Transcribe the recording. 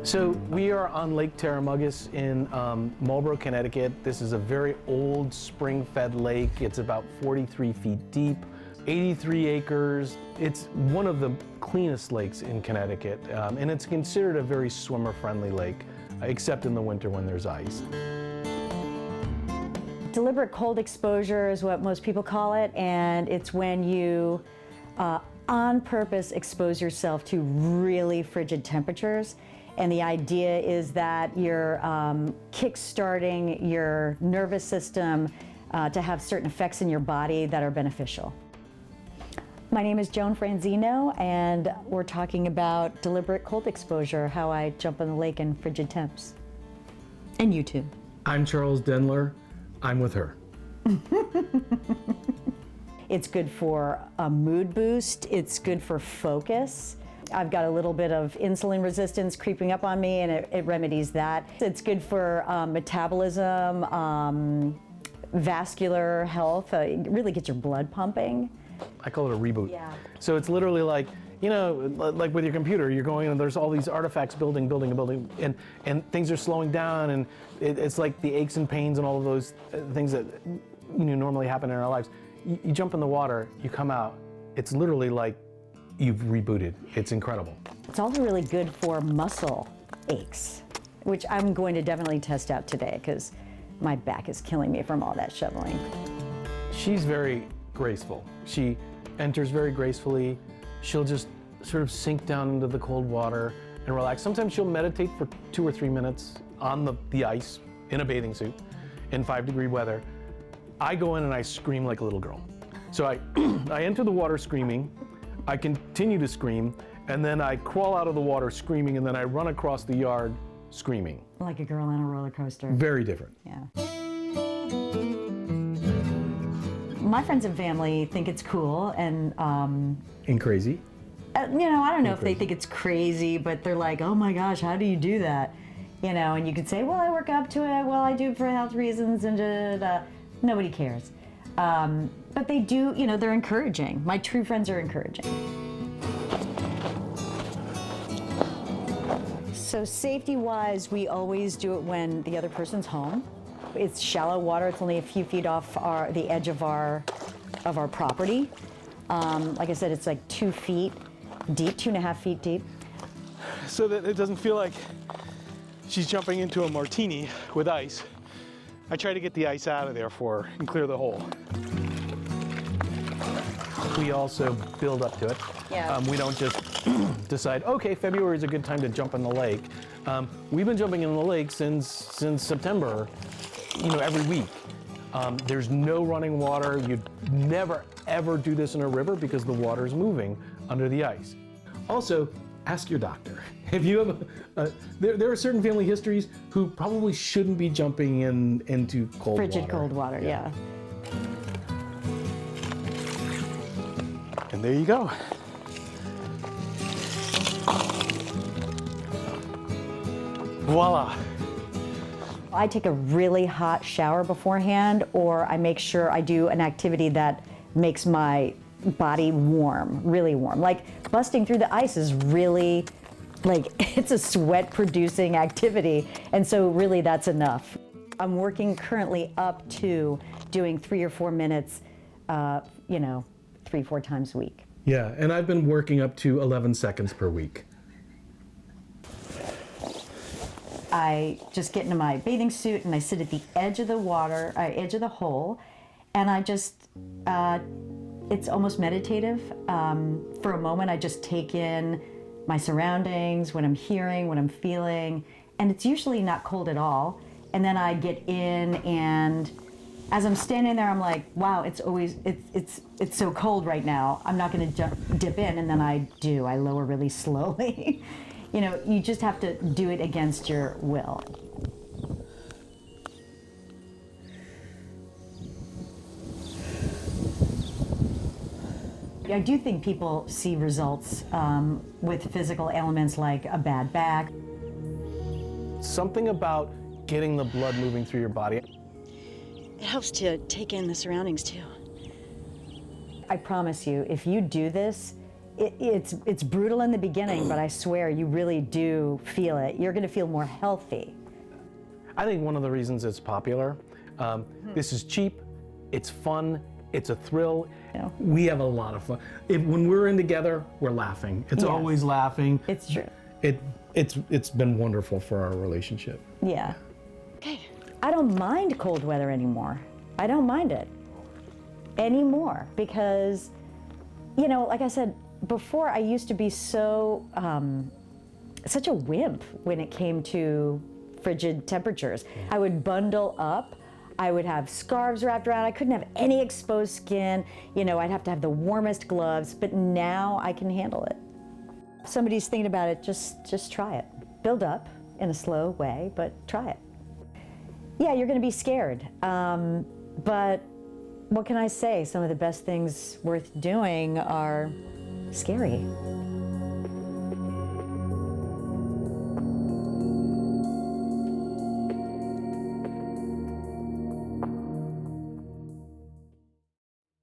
So we are on Lake Terramuggus in Marlborough, Connecticut. This is a very old spring-fed lake. It's about 43 feet deep, 83 acres. It's one of the cleanest lakes in Connecticut, and it's considered a very swimmer-friendly lake, except in the winter when there's ice. Deliberate cold exposure is what most people call it, and it's when you on purpose expose yourself to really frigid temperatures. And the idea is that you're kick-starting your nervous system to have certain effects in your body that are beneficial. My name is Joan Franzino, and we're talking about deliberate cold exposure, how I jump in the lake in frigid temps. And you too. I'm Charles Denler. I'm with her. It's good for a mood boost. It's good for focus. I've got a little bit of insulin resistance creeping up on me, and it remedies that. It's good for metabolism, vascular health. It really gets your blood pumping. I call it a reboot. Yeah. So it's literally like, you know, like with your computer, you're going and there's all these artifacts building, and things are slowing down, and it's like the aches and pains and all of those things that normally happen in our lives. You jump in the water, you come out, it's literally like you've rebooted. It's incredible. It's also really good for muscle aches, which I'm going to definitely test out today because my back is killing me from all that shoveling. She's very graceful. She enters very gracefully. She'll just sort of sink down into the cold water and relax. Sometimes she'll meditate for 2 or 3 minutes on the ice in a bathing suit in 5-degree weather. I go in and I scream like a little girl. So I enter the water screaming, I continue to scream, and then I crawl out of the water screaming, and then I run across the yard screaming. Like a girl on a roller coaster. Very different. Yeah. My friends and family think it's cool, and And crazy. I don't know if they think it's crazy, but they're like, oh my gosh, how do you do that? And you could say, well, I work up to it, well, I do it for health reasons, and da-da-da. Nobody cares. But they do, they're encouraging. My true friends are encouraging. So safety-wise, we always do it when the other person's home. It's shallow water. It's only a few feet off the edge of our property. Like I said, it's like 2 feet deep, 2.5 feet deep. So that it doesn't feel like she's jumping into a martini with ice, I try to get the ice out of there for her and clear the hole. We also build up to it. Yeah. We don't just decide, okay, February is a good time to jump in the lake. We've been jumping in the lake since September, every week. There's no running water. You'd never, ever do this in a river because the water is moving under the ice. Also, ask your doctor. If you have there are certain family histories who probably shouldn't be jumping into cold water. Frigid cold water, yeah. And there you go. Voila. I take a really hot shower beforehand, or I make sure I do an activity that makes my body warm, really warm. Like busting through the ice is really, it's a sweat-producing activity, and so really that's enough. I'm working currently up to doing 3 or 4 minutes, 3-4 times a week. Yeah, and I've been working up to 11 seconds per week. I just get into my bathing suit and I sit at the edge of the water, edge of the hole, and I just, it's almost meditative. For a moment, I just take in my surroundings, what I'm hearing, what I'm feeling, and it's usually not cold at all. And then I get in, and as I'm standing there, I'm like, wow, it's so cold right now. I'm not going to dip in, and then I do. I lower really slowly. You just have to do it against your will. I do think people see results with physical ailments like a bad back. Something about getting the blood moving through your body. It helps to take in the surroundings too. I promise you, if you do this, It's brutal in the beginning, but I swear you really do feel it. You're going to feel more healthy. I think one of the reasons it's popular, this is cheap, it's fun, it's a thrill. Yeah. We have a lot of fun. When we're in together, we're laughing. It's Yes. always laughing. It's true. It's been wonderful for our relationship. Yeah. I don't mind cold weather anymore. I don't mind it anymore because, you know, like I said before, I used to be so such a wimp when it came to frigid temperatures. I would bundle up. I would have scarves wrapped around. I couldn't have any exposed skin. You know, I'd have to have the warmest gloves, but now I can handle it. If somebody's thinking about it, just try it. Build up in a slow way, but try it. Yeah, you're going to be scared. But what can I say? Some of the best things worth doing are scary.